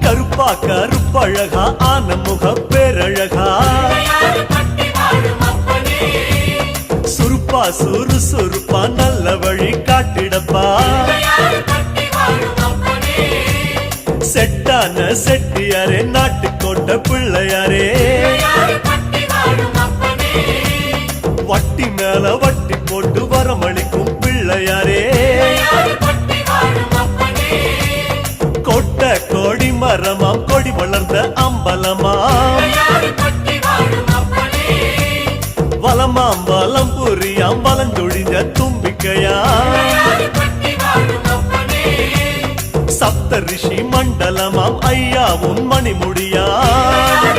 கருப்பா கருப்பழகா ஆன முக பேரழகா சுருப்பா சுறுசுறுப்பா நல்ல வழி காட்டிடப்பா செட்டான செட்டியாரே நாட்டுக்கோட்ட பிள்ளையாரே வட்டி மேல வட்டி போட்டு வரமளிக்கும் பிள்ளையாரே கொட்ட கோடி மரமாம் கொடி வளர்ந்த அம்பலமாம் வலமாம் வலம் புரியாம் வலஞ்சொழிஞ்ச தும்பிக்கையாம் சப்த ரிஷி மண்டலமாம் ஐயா உன் மணிமுடியாம்